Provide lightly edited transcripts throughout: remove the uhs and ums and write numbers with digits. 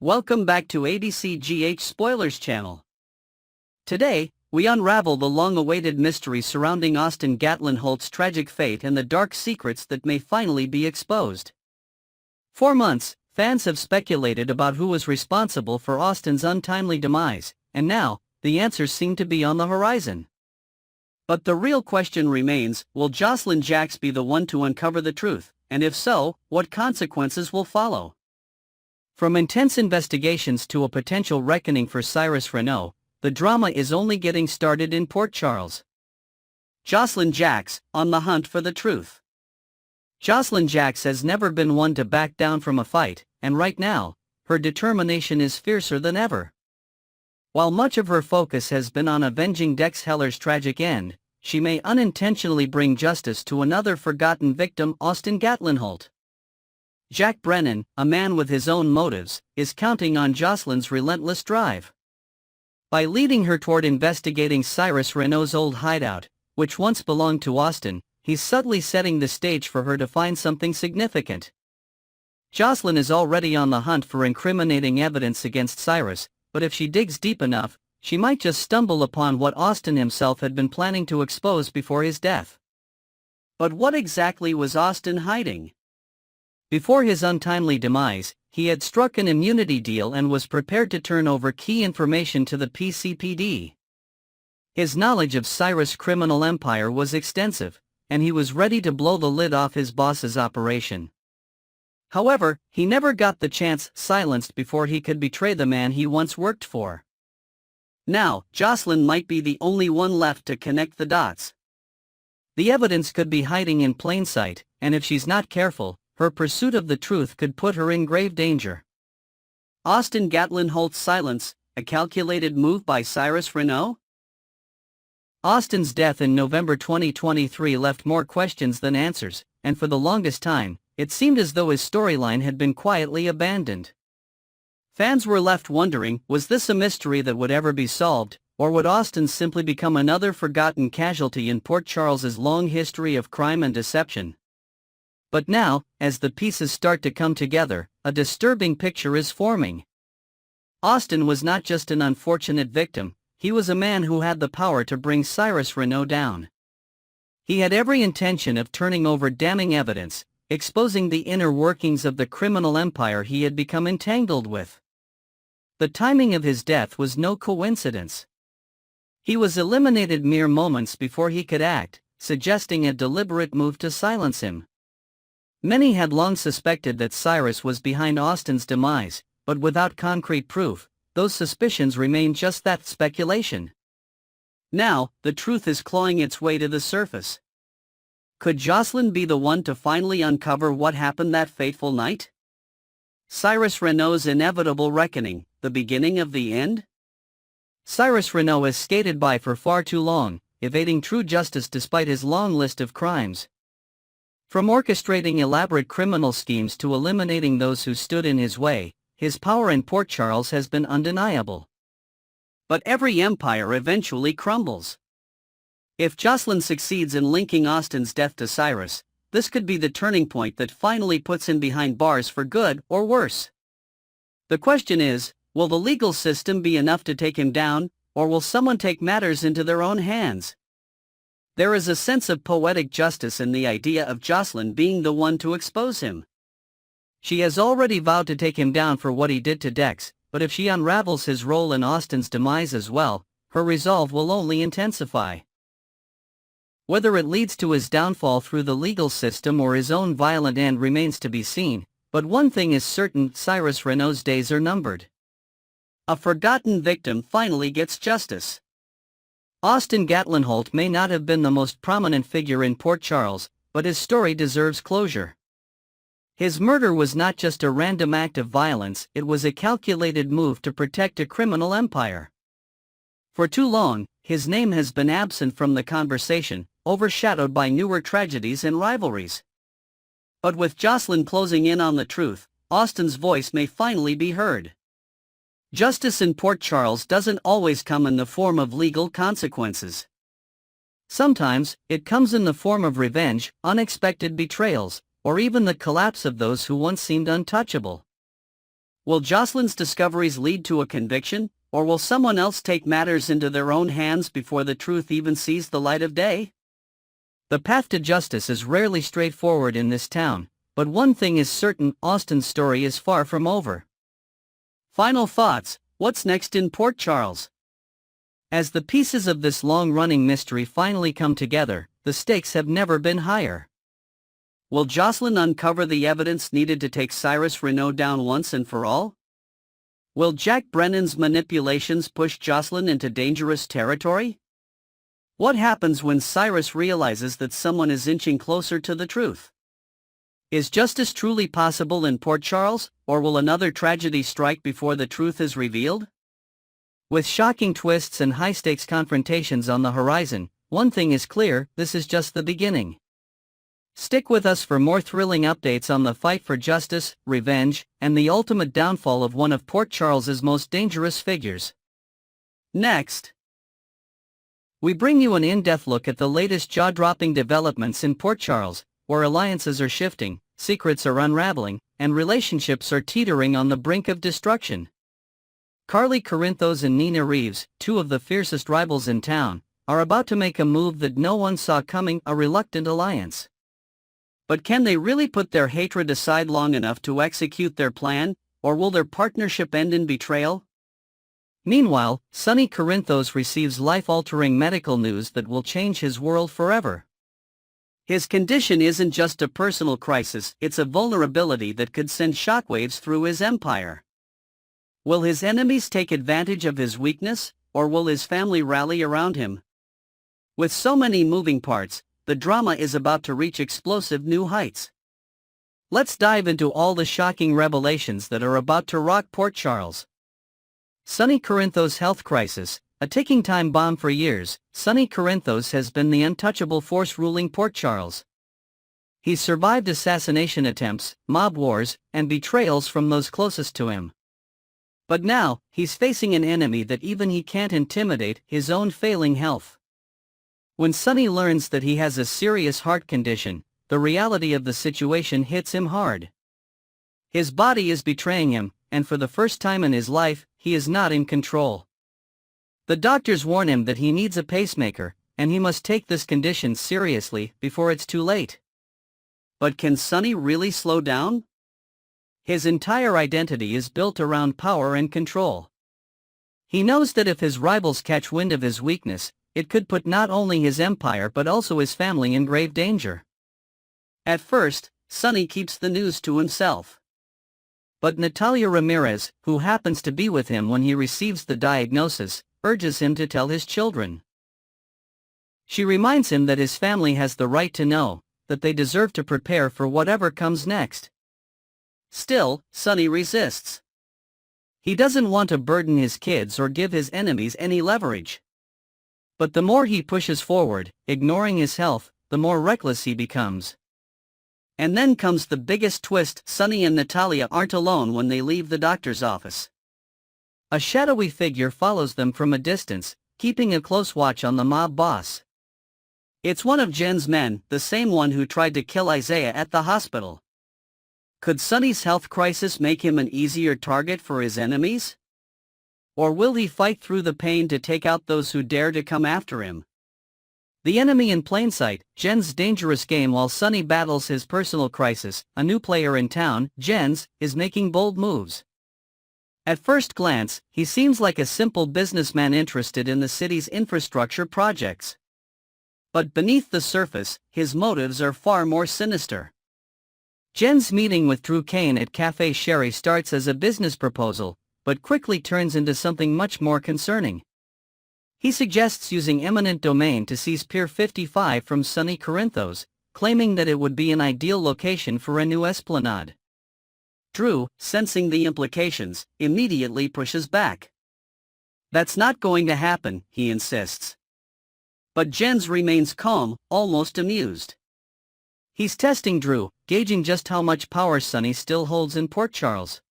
Welcome back to ADCGH Spoilers channel. Today, we unravel the long-awaited mystery surrounding Austin Holt's tragic fate and the dark secrets that may finally be exposed. For months, fans have speculated about who was responsible for Austin's untimely demise, and now, the answers seem to be on the horizon. But the real question remains, will Jocelyn Jacks be the one to uncover the truth, and if so, what consequences will follow? From intense investigations to a potential reckoning for Cyrus Renault, the drama is only getting started in Port Charles. Jocelyn Jacks, on the hunt for the truth. Jocelyn Jacks has never been one to back down from a fight, and right now, her determination is fiercer than ever. While much of her focus has been on avenging Dex Heller's tragic end, she may unintentionally bring justice to another forgotten victim, Austin Holt. Jack Brennan, a man with his own motives, is counting on Jocelyn's relentless drive. By leading her toward investigating Cyrus Renault's old hideout, which once belonged to Austin, he's subtly setting the stage for her to find something significant. Jocelyn is already on the hunt for incriminating evidence against Cyrus, but if she digs deep enough, she might just stumble upon what Austin himself had been planning to expose before his death. But what exactly was Austin hiding? Before his untimely demise, he had struck an immunity deal and was prepared to turn over key information to the PCPD. His knowledge of Cyrus' criminal empire was extensive, and he was ready to blow the lid off his boss's operation. However, he never got the chance silenced before he could betray the man he once worked for. Now, Jocelyn might be the only one left to connect the dots. The evidence could be hiding in plain sight, and if she's not careful, her pursuit of the truth could put her in grave danger. Austin Holt's silence, a calculated move by Cyrus Renault? Austin's death in November 2023 left more questions than answers, and for the longest time, it seemed as though his storyline had been quietly abandoned. Fans were left wondering, was this a mystery that would ever be solved, or would Austin simply become another forgotten casualty in Port Charles's long history of crime and deception? But now, as the pieces start to come together, a disturbing picture is forming. Austin was not just an unfortunate victim, he was a man who had the power to bring Cyrus Renault down. He had every intention of turning over damning evidence, exposing the inner workings of the criminal empire he had become entangled with. The timing of his death was no coincidence. He was eliminated mere moments before he could act, suggesting a deliberate move to silence him. Many had long suspected that Cyrus was behind Austin's demise, but without concrete proof, those suspicions remained just that, speculation. Now, the truth is clawing its way to the surface. Could Jocelyn be the one to finally uncover what happened that fateful night? Cyrus Renault's inevitable reckoning, the beginning of the end? Cyrus Renault has skated by for far too long, evading true justice despite his long list of crimes. From orchestrating elaborate criminal schemes to eliminating those who stood in his way, his power in Port Charles has been undeniable. But every empire eventually crumbles. If Jocelyn succeeds in linking Austin's death to Cyrus, this could be the turning point that finally puts him behind bars for good or worse. The question is, will the legal system be enough to take him down, or will someone take matters into their own hands? There is a sense of poetic justice in the idea of Jocelyn being the one to expose him. She has already vowed to take him down for what he did to Dex, but if she unravels his role in Austin's demise as well, her resolve will only intensify. Whether it leads to his downfall through the legal system or his own violent end remains to be seen, but one thing is certain, Cyrus Renault's days are numbered. A forgotten victim finally gets justice. Austin Holt may not have been the most prominent figure in Port Charles, but his story deserves closure. His murder was not just a random act of violence, it was a calculated move to protect a criminal empire. For too long, his name has been absent from the conversation, overshadowed by newer tragedies and rivalries. But with Jocelyn closing in on the truth, Austin's voice may finally be heard. Justice in Port Charles doesn't always come in the form of legal consequences. Sometimes, it comes in the form of revenge, unexpected betrayals, or even the collapse of those who once seemed untouchable. Will Jocelyn's discoveries lead to a conviction, or will someone else take matters into their own hands before the truth even sees the light of day? The path to justice is rarely straightforward in this town, but one thing is certain: Austin's story is far from over. Final thoughts: what's next in Port Charles? As the pieces of this long-running mystery finally come together, the stakes have never been higher. Will Jocelyn uncover the evidence needed to take Cyrus Renault down once and for all? Will Jack Brennan's manipulations push Jocelyn into dangerous territory? What happens when Cyrus realizes that someone is inching closer to the truth? Is justice truly possible in Port Charles, or will another tragedy strike before the truth is revealed? With shocking twists and high-stakes confrontations on the horizon, one thing is clear: this is just the beginning. Stick with us for more thrilling updates on the fight for justice, revenge, and the ultimate downfall of one of Port Charles's most dangerous figures. Next, we bring you an in-depth look at the latest jaw-dropping developments in Port Charles, where alliances are shifting, secrets are unraveling, and relationships are teetering on the brink of destruction. Carly Corinthos and Nina Reeves, two of the fiercest rivals in town, are about to make a move that no one saw coming: a reluctant alliance. But can they really put their hatred aside long enough to execute their plan, or will their partnership end in betrayal? Meanwhile, Sonny Corinthos receives life-altering medical news that will change his world forever. His condition isn't just a personal crisis, it's a vulnerability that could send shockwaves through his empire. Will his enemies take advantage of his weakness, or will his family rally around him? With so many moving parts, the drama is about to reach explosive new heights. Let's dive into all the shocking revelations that are about to rock Port Charles. Sonny Corinthos' health crisis. A ticking time bomb. For years, Sonny Corinthos has been the untouchable force ruling Port Charles. He's survived assassination attempts, mob wars, and betrayals from those closest to him. But now, he's facing an enemy that even he can't intimidate: his own failing health. When Sonny learns that he has a serious heart condition, the reality of the situation hits him hard. His body is betraying him, and for the first time in his life, he is not in control. The doctors warn him that he needs a pacemaker, and he must take this condition seriously before it's too late. But can Sonny really slow down? His entire identity is built around power and control. He knows that if his rivals catch wind of his weakness, it could put not only his empire but also his family in grave danger. At first, Sonny keeps the news to himself. But Natalia Ramirez, who happens to be with him when he receives the diagnosis, urges him to tell his children. She reminds him that his family has the right to know, that they deserve to prepare for whatever comes next. Still, Sonny resists. He doesn't want to burden his kids or give his enemies any leverage. But the more he pushes forward, ignoring his health, the more reckless he becomes. And then comes the biggest twist: Sonny and Natalia aren't alone when they leave the doctor's office. A shadowy figure follows them from a distance, keeping a close watch on the mob boss. It's one of Jen's men, the same one who tried to kill Isaiah at the hospital. Could Sonny's health crisis make him an easier target for his enemies? Or will he fight through the pain to take out those who dare to come after him? The enemy in plain sight: Jen's dangerous game. While Sonny battles his personal crisis, a new player in town, Jens, is making bold moves. At first glance, he seems like a simple businessman interested in the city's infrastructure projects. But beneath the surface, his motives are far more sinister. Jen's meeting with Drew Kane at Café Sherry starts as a business proposal, but quickly turns into something much more concerning. He suggests using eminent domain to seize Pier 55 from Sonny Corinthos, claiming that it would be an ideal location for a new esplanade. Drew, sensing the implications, immediately pushes back. That's not going to happen, he insists. But Jens remains calm, almost amused. He's testing Drew, gauging just how much power Sonny still holds in Port Charles.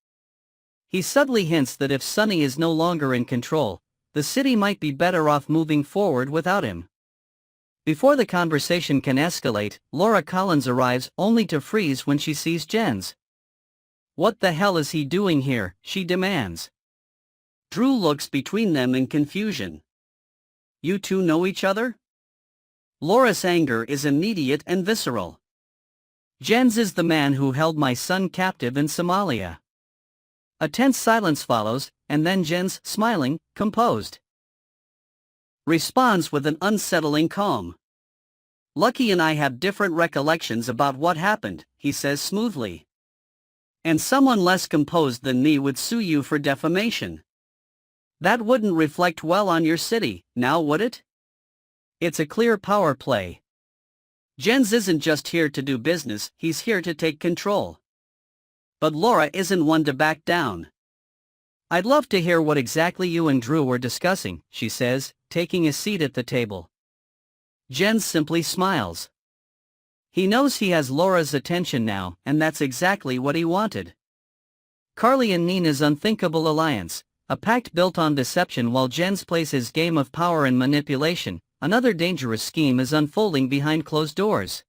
He subtly hints that if Sonny is no longer in control, the city might be better off moving forward without him. Before the conversation can escalate, Laura Collins arrives, only to freeze when she sees Jens. "What the hell is he doing here?" she demands. Drew looks between them in confusion. "You two know each other?" Laura's anger is immediate and visceral. "Jens is the man who held my son captive in Somalia." A tense silence follows, and then Jens, smiling, composed, responds with an unsettling calm. "Lucky and I have different recollections about what happened," he says smoothly. "And someone less composed than me would sue you for defamation. That wouldn't reflect well on your city, now would it? It's a clear power play. Jens isn't just here to do business, he's here to take control." But Laura isn't one to back down. "I'd love to hear what exactly you and Drew were discussing," she says, taking a seat at the table. Jens simply smiles. He knows he has Laura's attention now, and that's exactly what he wanted. Carly and Nina's unthinkable alliance, a pact built on deception while Jens plays his game of power and manipulation, another dangerous scheme is unfolding behind closed doors.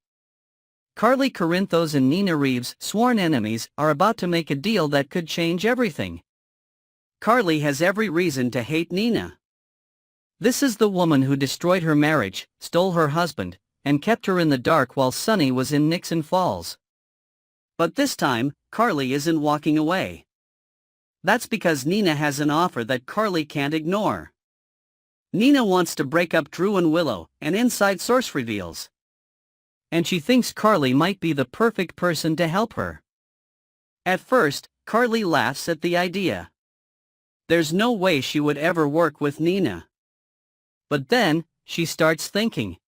Carly Corinthos and Nina Reeves, sworn enemies, are about to make a deal that could change everything. Carly has every reason to hate Nina. This is the woman who destroyed her marriage, stole her husband, and kept her in the dark while Sonny was in Nixon Falls. But this time, Carly isn't walking away. That's because Nina has an offer that Carly can't ignore. Nina wants to break up Drew and Willow, an inside source reveals. And she thinks Carly might be the perfect person to help her. At first, Carly laughs at the idea. There's no way she would ever work with Nina. But then, she starts thinking.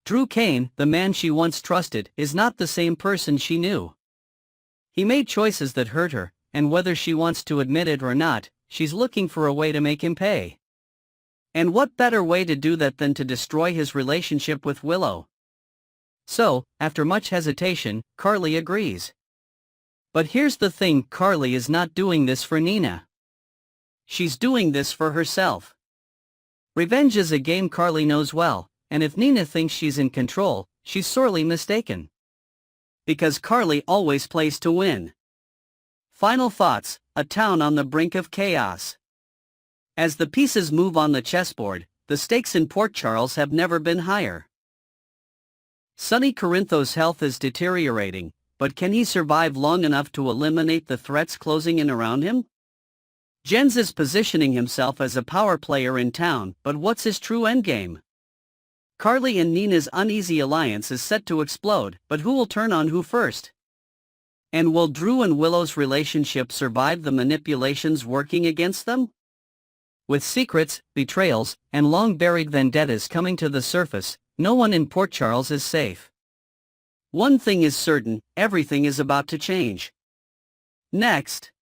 Drew Kane, the man she once trusted, is not the same person she knew. He made choices that hurt her, and whether she wants to admit it or not, she's looking for a way to make him pay. And what better way to do that than to destroy his relationship with Willow? So, after much hesitation, Carly agrees. But here's the thing, Carly is not doing this for Nina. She's doing this for herself. Revenge is a game Carly knows well, and if Nina thinks she's in control, she's sorely mistaken. Because Carly always plays to win. Final thoughts, a town on the brink of chaos. As the pieces move on the chessboard, the stakes in Port Charles have never been higher. Sonny Corinthos' health is deteriorating, but can he survive long enough to eliminate the threats closing in around him? Jens is positioning himself as a power player in town, but what's his true endgame? Carly and Nina's uneasy alliance is set to explode, but who will turn on who first? And will Drew and Willow's relationship survive the manipulations working against them? With secrets, betrayals, and long-buried vendettas coming to the surface, no one in Port Charles is safe. One thing is certain, everything is about to change. Next,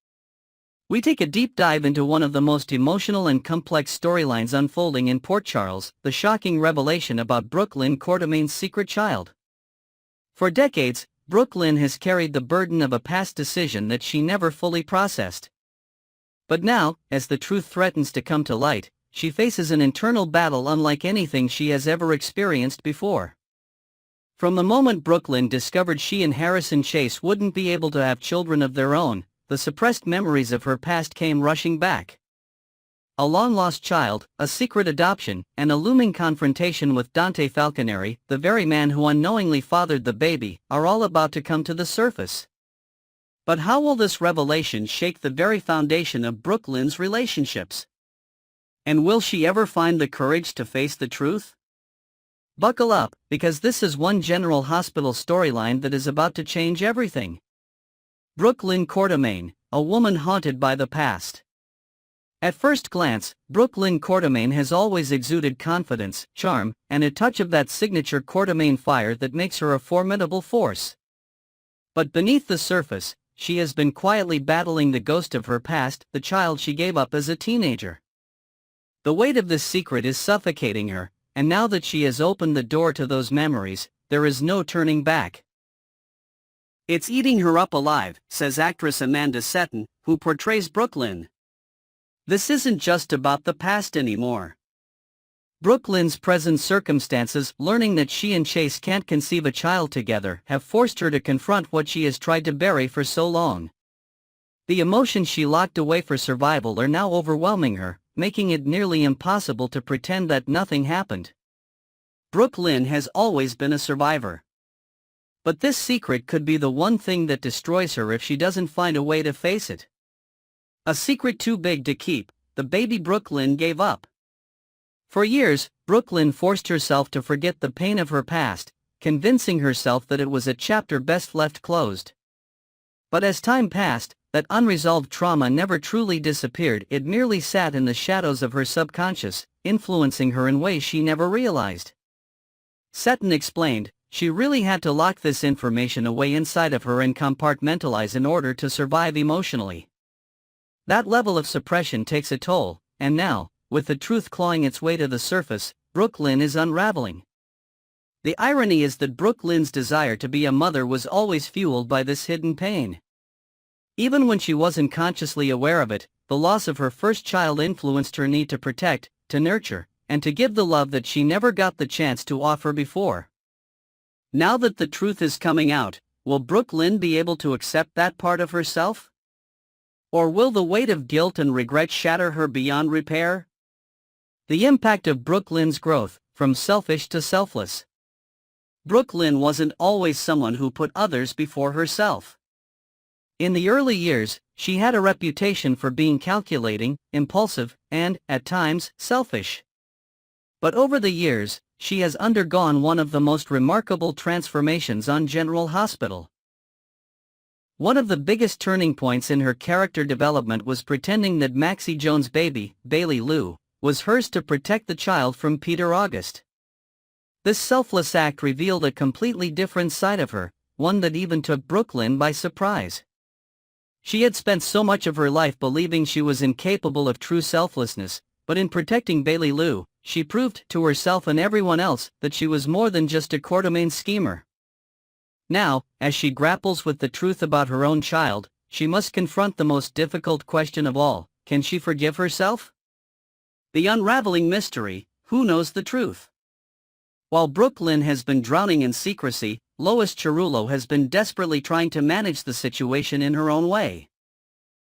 we take a deep dive into one of the most emotional and complex storylines unfolding in Port Charles, the shocking revelation about Brooklyn Quartermain's secret child. For decades, Brooklyn has carried the burden of a past decision that she never fully processed. But now, as the truth threatens to come to light, she faces an internal battle unlike anything she has ever experienced before. From the moment Brooklyn discovered she and Harrison Chase wouldn't be able to have children of their own, the suppressed memories of her past came rushing back. A long-lost child, a secret adoption, and a looming confrontation with Dante Falconeri, the very man who unknowingly fathered the baby, are all about to come to the surface. But how will this revelation shake the very foundation of Brooklyn's relationships? And will she ever find the courage to face the truth? Buckle up, because this is one General Hospital storyline that is about to change everything. Brooklyn Quartermain, a woman haunted by the past. At first glance, Brooklyn Quartermain has always exuded confidence, charm, and a touch of that signature Quartermain fire that makes her a formidable force. But beneath the surface, she has been quietly battling the ghost of her past, the child she gave up as a teenager. The weight of this secret is suffocating her, and now that she has opened the door to those memories, there is no turning back. It's eating her up alive, says actress Amanda Setton, who portrays Brooklyn. This isn't just about the past anymore. Brooklyn's present circumstances, learning that she and Chase can't conceive a child together, have forced her to confront what she has tried to bury for so long. The emotions she locked away for survival are now overwhelming her, making it nearly impossible to pretend that nothing happened. Brooke Lynn has always been a survivor. But this secret could be the one thing that destroys her if she doesn't find a way to face it. A secret too big to keep, the baby Brooke Lynn gave up. For years, Brooke Lynn forced herself to forget the pain of her past, convincing herself that it was a chapter best left closed. But as time passed, that unresolved trauma never truly disappeared. It merely sat in the shadows of her subconscious, influencing her in ways she never realized. Seton explained, she really had to lock this information away inside of her and compartmentalize in order to survive emotionally. That level of suppression takes a toll, and now, with the truth clawing its way to the surface, Brooke Lynn is unraveling. The irony is that Brooke Lynn's desire to be a mother was always fueled by this hidden pain. Even when she wasn't consciously aware of it, the loss of her first child influenced her need to protect, to nurture, and to give the love that she never got the chance to offer before. Now that the truth is coming out, will Brooke Lynn be able to accept that part of herself? Or will the weight of guilt and regret shatter her beyond repair? The impact of Brooke Lynn's growth, from selfish to selfless. Brooke Lynn wasn't always someone who put others before herself. In the early years, she had a reputation for being calculating, impulsive, and, at times, selfish. But over the years, she has undergone one of the most remarkable transformations on General Hospital. One of the biggest turning points in her character development was pretending that Maxie Jones' baby, Bailey Lou, was hers to protect the child from Peter August. This selfless act revealed a completely different side of her, one that even took Brooke Lynn by surprise. She had spent so much of her life believing she was incapable of true selflessness, but in protecting Bailey Lou, she proved to herself and everyone else that she was more than just a quartermain schemer. Now, as she grapples with the truth about her own child, she must confront the most difficult question of all: can she forgive herself? The unraveling mystery: who knows the truth? While Brooke Lynn has been drowning in secrecy, Lois Cerullo has been desperately trying to manage the situation in her own way.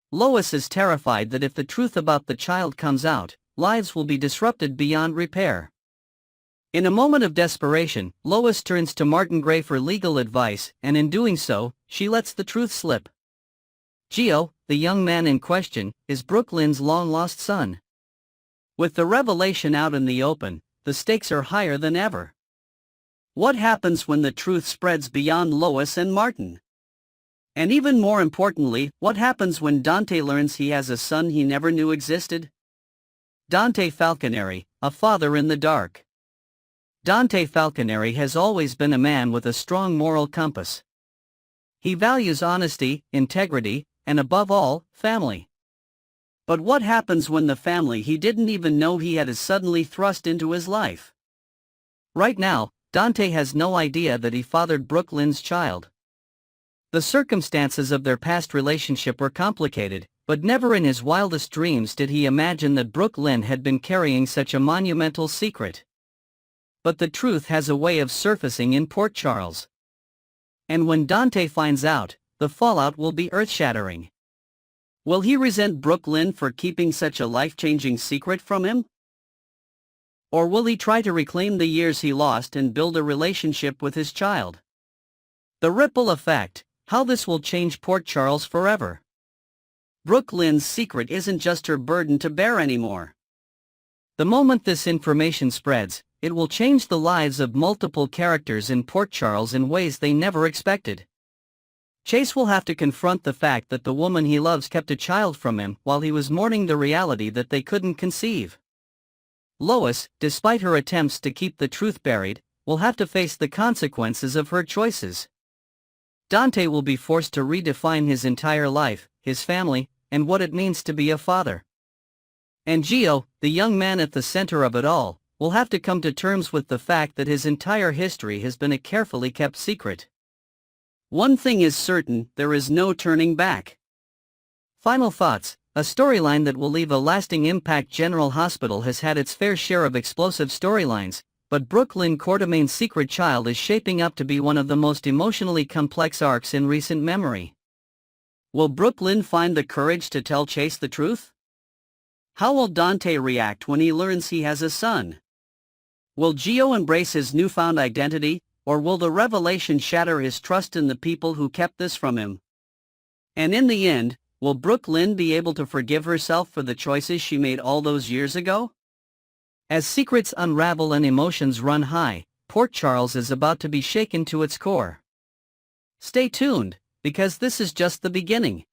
Lois is terrified that if the truth about the child comes out, lives will be disrupted beyond repair. In a moment of desperation, Lois turns to Martin Gray for legal advice, and in doing so, she lets the truth slip. Gio, the young man in question, is Brooke Lynn's long-lost son. With the revelation out in the open, the stakes are higher than ever. What happens when the truth spreads beyond Lois and Martin? And even more importantly, what happens when Dante learns he has a son he never knew existed? Dante Falconeri, a father in the dark. Dante Falconeri has always been a man with a strong moral compass. He values honesty, integrity, and above all, family. But what happens when the family he didn't even know he had is suddenly thrust into his life? Right now, Dante has no idea that he fathered Brooke Lynn's child. The circumstances of their past relationship were complicated, but never in his wildest dreams did he imagine that Brooke Lynn had been carrying such a monumental secret. But the truth has a way of surfacing in Port Charles. And when Dante finds out, the fallout will be earth-shattering. Will he resent Brooke Lynn for keeping such a life-changing secret from him? Or will he try to reclaim the years he lost and build a relationship with his child? The ripple effect: how this will change Port Charles forever. Brooke Lynn's secret isn't just her burden to bear anymore. The moment this information spreads, it will change the lives of multiple characters in Port Charles in ways they never expected. Chase will have to confront the fact that the woman he loves kept a child from him while he was mourning the reality that they couldn't conceive. Lois, despite her attempts to keep the truth buried, will have to face the consequences of her choices. Dante will be forced to redefine his entire life, his family, and what it means to be a father. And Gio, the young man at the center of it all, will have to come to terms with the fact that his entire history has been a carefully kept secret. One thing is certain: there is no turning back. Final thoughts: a storyline that will leave a lasting impact. General Hospital has had its fair share of explosive storylines, but Brooke Lynn Quartermain's secret child is shaping up to be one of the most emotionally complex arcs in recent memory. Will Brooklyn find the courage to tell Chase the truth? How will Dante react when he learns he has a son? Will Gio embrace his newfound identity, or will the revelation shatter his trust in the people who kept this from him? And in the end, will Brooklyn be able to forgive herself for the choices she made all those years ago? As secrets unravel and emotions run high, Port Charles is about to be shaken to its core. Stay tuned, because this is just the beginning.